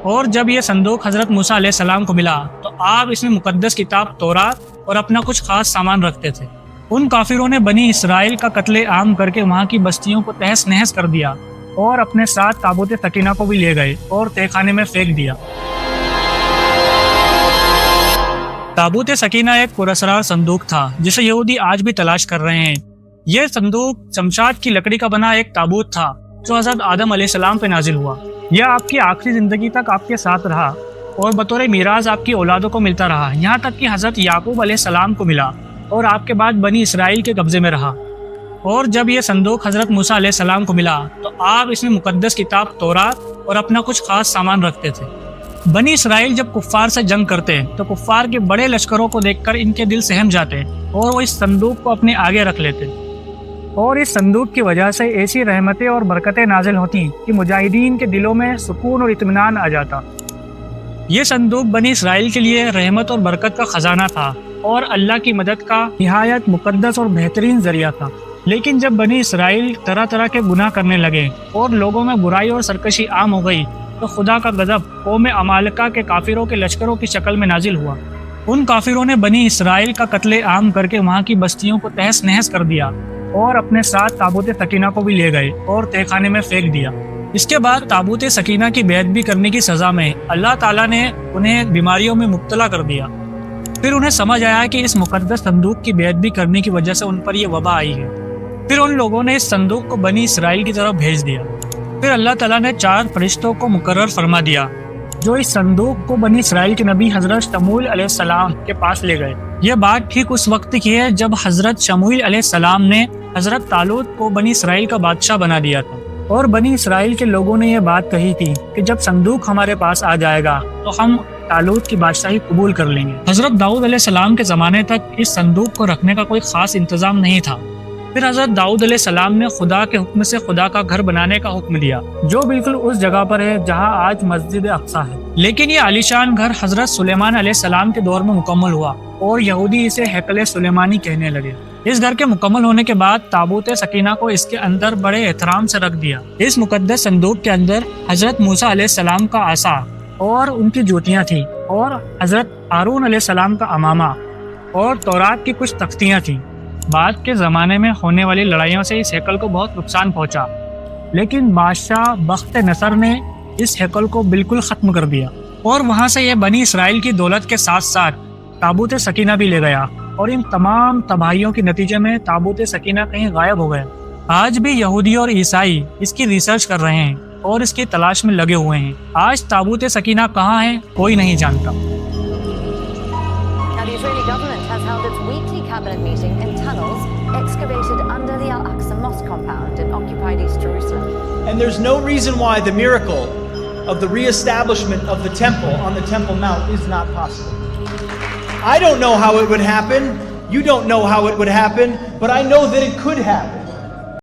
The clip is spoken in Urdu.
اور جب یہ صندوق حضرت موسیٰ علیہ السلام کو ملا تو آپ اس میں مقدس کتاب تورات اور اپنا کچھ خاص سامان رکھتے تھے۔ ان کافروں نے بنی اسرائیل کا قتل عام کر کے وہاں کی بستیوں کو تہس نہس کر دیا اور اپنے ساتھ تابوت سکینہ کو بھی لے گئے اور تہہ خانے میں پھینک دیا۔ تابوت سکینہ ایک پراسرار صندوق تھا جسے یہودی آج بھی تلاش کر رہے ہیں۔ یہ صندوق چمشاد کی لکڑی کا بنا ایک تابوت تھا جو حضرت آدم علیہ السلام پہ نازل ہوا۔ یہ آپ کی آخری زندگی تک آپ کے ساتھ رہا اور بطور میراث آپ کی اولادوں کو ملتا رہا، یہاں تک کہ حضرت یعقوب علیہ السلام کو ملا اور آپ کے بعد بنی اسرائیل کے قبضے میں رہا۔ اور جب یہ صندوق حضرت موسیٰ علیہ السلام کو ملا تو آپ اس میں مقدس کتاب تورات اور اپنا کچھ خاص سامان رکھتے تھے۔ بنی اسرائیل جب کفار سے جنگ کرتے تو کفار کے بڑے لشکروں کو دیکھ کر ان کے دل سہم جاتے اور وہ اس صندوق کو اپنے آگے رکھ لیتے، اور اس صندوق کی وجہ سے ایسی رحمتیں اور برکتیں نازل ہوتی کہ مجاہدین کے دلوں میں سکون اور اطمینان آ جاتا۔ یہ صندوق بنی اسرائیل کے لیے رحمت اور برکت کا خزانہ تھا اور اللہ کی مدد کا نہایت مقدس اور بہترین ذریعہ تھا۔ لیکن جب بنی اسرائیل طرح طرح کے گناہ کرنے لگے اور لوگوں میں برائی اور سرکشی عام ہو گئی تو خدا کا غضب قوم عمالقہ کے کافروں کے لشکروں کی شکل میں نازل ہوا۔ ان کافروں نے بنی اسرائیل کا قتل عام کر کے وہاں کی بستیوں کو تہس نہس کر دیا اور اپنے ساتھ تابوت سکینہ کو بھی لے گئے اور تہہ خانے میں پھینک دیا۔ اس کے بعد تابوت سکینہ کی بیعت بھی کرنے کی سزا میں اللہ تعالیٰ نے انہیں بیماریوں میں مبتلا کر دیا۔ پھر انہیں سمجھ آیا کہ اس مقدس صندوق کی بیعت بھی کرنے کی وجہ سے ان پر یہ وبا آئی ہے۔ پھر ان لوگوں نے اس صندوق کو بنی اسرائیل کی طرف بھیج دیا۔ پھر اللہ تعالیٰ نے 4 فرشتوں کو مقرر فرما دیا جو اس صندوق کو بنی اسرائیل کے نبی حضرت شموئیل علیہ السلام کے پاس لے گئے۔ یہ بات ٹھیک اس وقت کی ہے جب حضرت شموئیل علیہ السلام نے حضرت طالوت کو بنی اسرائیل کا بادشاہ بنا دیا تھا، اور بنی اسرائیل کے لوگوں نے یہ بات کہی تھی کہ جب صندوق ہمارے پاس آ جائے گا تو ہم طالوت کی بادشاہی قبول کر لیں گے۔ حضرت داؤد علیہ السلام کے زمانے تک اس صندوق کو رکھنے کا کوئی خاص انتظام نہیں تھا۔ پھر حضرت داؤد علیہ السلام نے خدا کے حکم سے خدا کا گھر بنانے کا حکم دیا جو بالکل اس جگہ پر ہے جہاں آج مسجد اقصیٰ ہے۔ لیکن یہ عالیشان گھر حضرت سلیمان علیہ السلام کے دور میں مکمل ہوا اور یہودی اسے ہیکل سلیمانی کہنے لگے۔ اس گھر کے مکمل ہونے کے بعد تابوت سکینہ کو اس کے اندر بڑے احترام سے رکھ دیا۔ اس مقدس صندوق کے اندر حضرت موسیٰ علیہ السلام کا عصا اور ان کی جوتیاں تھیں، اور حضرت ہارون علیہ السلام کا امامہ اور تورات کی کچھ تختیاں تھیں۔ بعد کے زمانے میں ہونے والی لڑائیوں سے اس ہیکل کو بہت نقصان پہنچا، لیکن بادشاہ بخت نصر نے اس ہیکل کو بالکل ختم کر دیا، اور وہاں سے یہ بنی اسرائیل کی دولت کے ساتھ ساتھ تابوت سکینہ بھی لے گیا، اور ان تمام تباہیوں کے نتیجے میں تابوت سکینہ کہیں غائب ہو گیا۔ آج بھی یہودی اور عیسائی اس کی ریسرچ کر رہے ہیں اور اس کی تلاش میں لگے ہوئے ہیں۔ آج تابوت سکینہ کہاں ہے کوئی نہیں جانتا۔ The Israeli government has held its weekly cabinet meeting in tunnels excavated under the Al-Aqsa Mosque compound in occupied East Jerusalem. And there's no reason why the miracle of the re-establishment of the temple on the Temple Mount is not possible. I don't know how it would happen. You don't know how it would happen, but I know that it could happen.